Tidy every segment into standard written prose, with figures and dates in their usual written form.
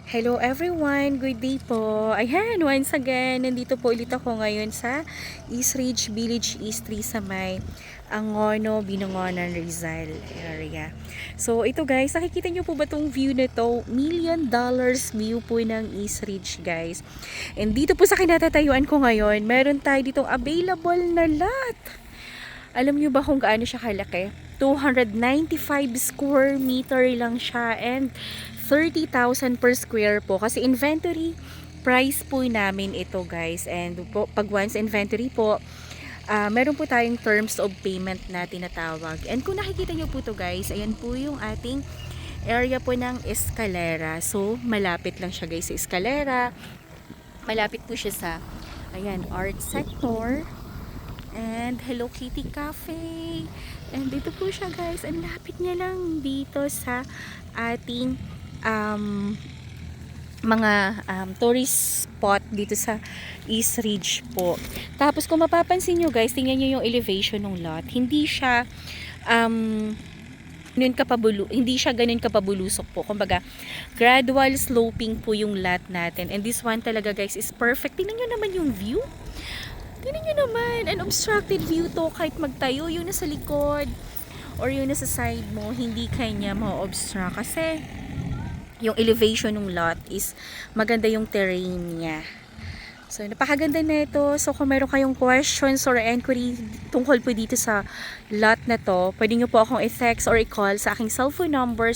Hello everyone! Good day po! Ayan, once again, nandito po ulit ako ngayon sa East Ridge Village East 3 sa may Angono, Binangonan, Rizal area. So ito guys, nakikita nyo po ba itong view na to? $1 million view po ng East Ridge guys. And dito po sa kinatatayuan ko ngayon, meron tayo ditong available na lot. Alam nyo ba kung gaano siya kalaki? 295 square meter lang siya and 30,000 per square po. Kasi inventory price po namin ito guys. And po, pag once inventory po, meron po tayong terms of payment na tinatawag. And kung nakikita nyo po to guys, ayan po yung ating area po ng Escalera. So, malapit lang siya guys sa Escalera. Malapit po siya sa, ayan, art sector. And Hello Kitty Cafe. And dito po siya guys. Ang lapit niya lang dito sa ating mga tourist spot dito sa East Ridge po. Tapos kung mapapansin nyo guys, tingnan nyo yung elevation ng lot. Hindi siya hindi siya ganun kapabulusok po. Kumbaga, gradual sloping po yung lot natin. And this one talaga guys is perfect. Tingnan nyo naman yung view. Tingnan nyo naman, an obstructed view to. Kahit magtayo yung nasa likod or yung nasa side mo, hindi kanya ma-obstruct. Kasi yung elevation ng lot is maganda yung terrain niya. So, napakaganda na ito. So, kung meron kayong questions or inquiry tungkol po dito sa lot na to, pwede nyo po akong i-text or i-call sa aking cellphone number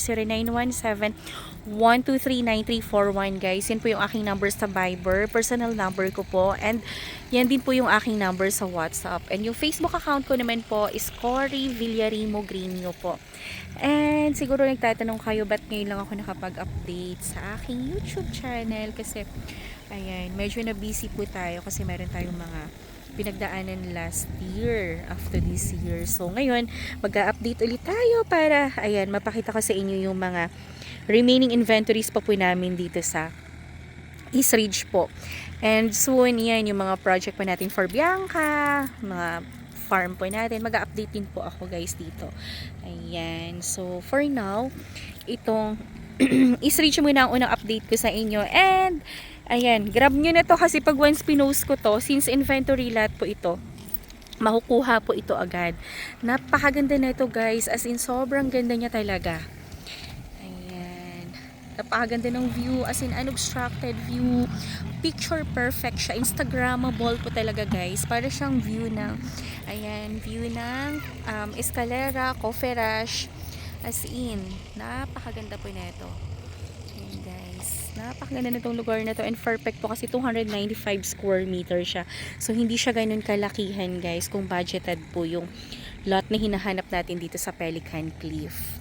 0917-123-9341 guys. Yan po yung aking number sa Viber, personal number ko po. And yan din po yung aking number sa WhatsApp. And yung Facebook account ko naman po is Cory Villarimo Greenio po. And siguro nagtatanong kayo ba't ngayon lang ako nakapag-update sa aking YouTube channel kasi ayan, medyo na busy po tayo kasi meron tayong mga pinagdaanan last year after this year. So ngayon, mag-update ulit tayo para ayan, mapakita ko sa inyo yung mga remaining inventories pa po namin dito sa East Ridge po. And soon, yan yung mga project pa natin for Bianca, mga farm po natin. Mag-update din po ako guys dito. Ayan. So, for now, itong East Ridge muna ang unang update ko sa inyo. And, ayan, grab nyo na to kasi pag once pinost ko to, since inventory lot po ito, makukuha po ito agad. Napakaganda na ito guys. As in, sobrang ganda niya talaga. Napakaganda ng view, as in unobstructed view, picture perfect siya, instagrammable po talaga guys, para siyang view ng ayan, view ng Escalera, Coffee Rush, as in napakaganda po nito. Ayan guys, napakaganda na itong lugar na to and perfect po kasi 295 square meter siya, so hindi siya ganun kalakihan guys kung budgeted po yung lot na hinahanap natin dito sa Pelican Cliff.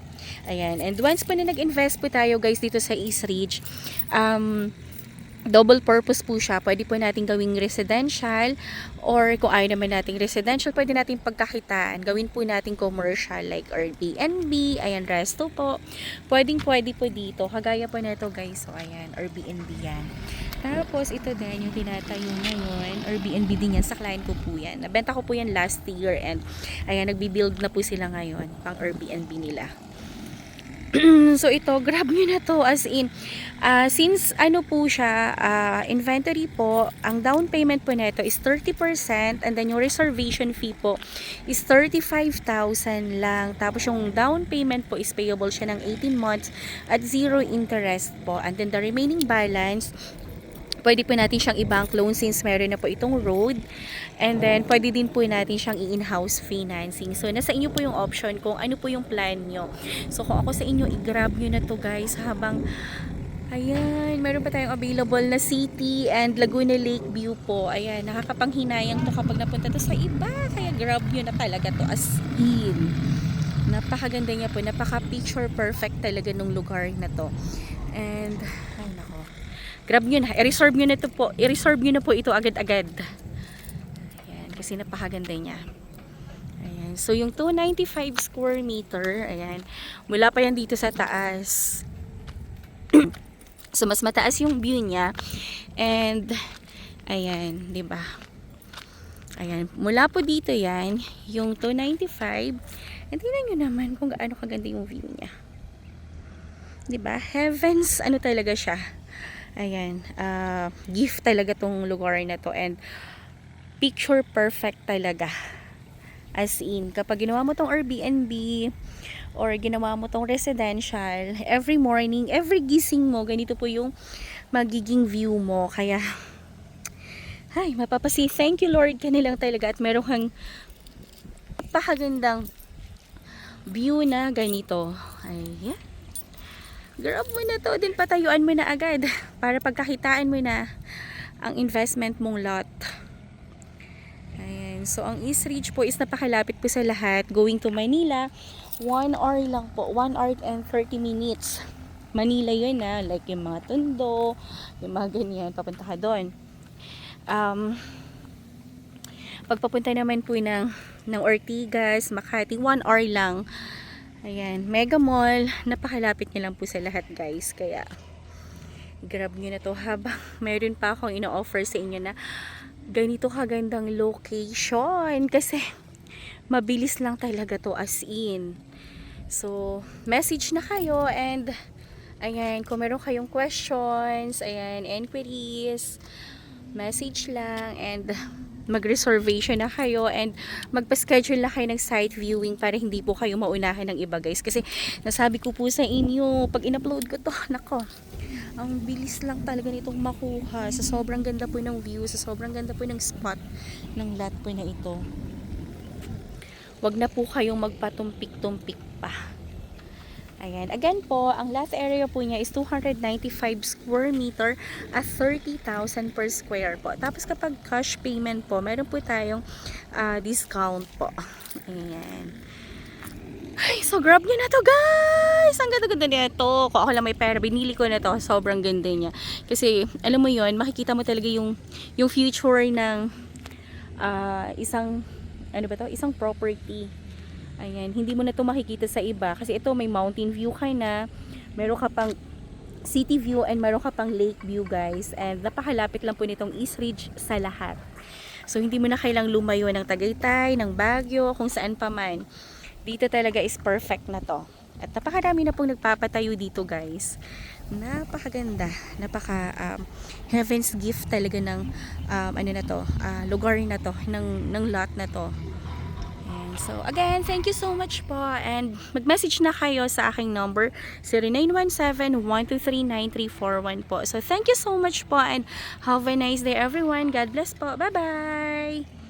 Ayan, and once po na nag-invest po tayo guys dito sa East Ridge, double purpose po siya. Pwede po natin gawing residential or kung ayaw naman nating residential, pwede natin pagkakitaan. Gawin po natin commercial like Airbnb, ayan, resto po. Pwede po dito. Kagaya po na ito guys. So ayan, Airbnb yan. Tapos ito din yung tinatayo ngayon. Airbnb din yan. Sa client ko po yan. Nabenta ko po yan last year and ayan, nagbi-build na po sila ngayon pang Airbnb nila. So ito, grab nyo na to, as in since ano po siya, inventory po, ang down payment po nito is 30% and then yung reservation fee po is 35,000 lang. Tapos yung down payment po is payable siya ng 18 months at 0 interest po, and then the remaining balance pwede po natin siyang i-bank loan since meron na po itong road. And then, pwede din po natin siyang i-in-house financing. So, nasa inyo po yung option kung ano po yung plan nyo. So, kung ako sa inyo, i-grab nyo na to guys habang, ayan, meron pa tayong available na city and Laguna Lake view po. Ayan, nakakapanghinayang to kapag napunta to sa iba. Kaya grab nyo na talaga to as in. Napakaganda niya po. Napaka-picture perfect talaga nung lugar na to. And, ay nako. Grab nyo na. I-reserve nyo na to po. I-reserve nyo na po ito agad-agad. Ayan. Kasi napakaganda niya. Ayan. So, yung 295 square meter, ayan. Mula pa yan dito sa taas. So, mas mataas yung view niya. And, ayan. Diba? Ayan. Mula po dito yan, yung 295. And tingnan nyo naman kung gaano kaganda yung view niya. 'Di ba? Heavens, ano talaga siya? Ayan, gift talaga tong lugar na to, and picture perfect talaga. As in, kapag ginawa mo tong Airbnb or ginawa mo tong residential, every morning, every gising mo, ganito po yung magiging view mo. Kaya, ay, mapapasi, thank you Lord ka nilang talaga, at meron kang napakagandang view na ganito. Ayan. Grab mo na to, din patayuan mo na agad para pagkakitaan mo na ang investment mong lot. Ayan. So, ang East Ridge po is napakalapit po sa lahat. Going to Manila, 1 hour lang po. 1 hour and 30 minutes. Manila yun na. Like yung mga Tondo, yung mga ganyan. Papunta ka doon. Pagpapunta naman po ng Ortigas, Makati, 1 hour lang. Ayan. Mega Mall. Napakalapit niya lang po sa lahat, guys. Kaya, grab nyo na to habang meron pa akong ino-offer sa inyo na ganito kagandang location, kasi mabilis lang talaga to, as in. So, message na kayo, and ayan, kung meron kayong questions, ayan, inquiries, message lang, and mag-reservation na kayo, and magpa-schedule na kayo ng site viewing para hindi po kayo maunahan ng iba, guys. Kasi nasabi ko po sa inyo, pag in-upload ko to, nako, ang bilis lang talaga nitong makuha. Sa sobrang ganda po ng view, sa sobrang ganda po ng spot ng lot po na ito. Wag na po kayong magpatumpik-tumpik pa. Ayan. Again po, ang lot area po niya is 295 square meter at 30,000 per square po. Tapos kapag cash payment po, meron po tayong discount po. Ayan. Ay, so grab nyo na to, guys! Ang ganda-ganda nito. Kung ako lang may pera, binili ko na to. Sobrang ganda niya. Kasi, alam mo yon, makikita mo talaga yung future ng isang, ano ba to? Isang property. Ayan, hindi mo na to makikita sa iba. Kasi ito, may mountain view ka na. Meron ka pang city view and meron ka pang lake view, guys. And napakalapit lang po nitong East Ridge sa lahat. So, hindi mo na kailang lumayo ng Tagaytay, ng Baguio, kung saan pa man. Dito talaga is perfect na to. At napakarami na pong nagpapatayo dito, guys. Napakaganda. Heaven's gift talaga ng ano na to, lugar na to, ng lot na to. And so, again, thank you so much po. And mag-message na kayo sa aking number, 0917-123-9341 po. So, thank you so much po, and have a nice day, everyone. God bless po. Bye-bye!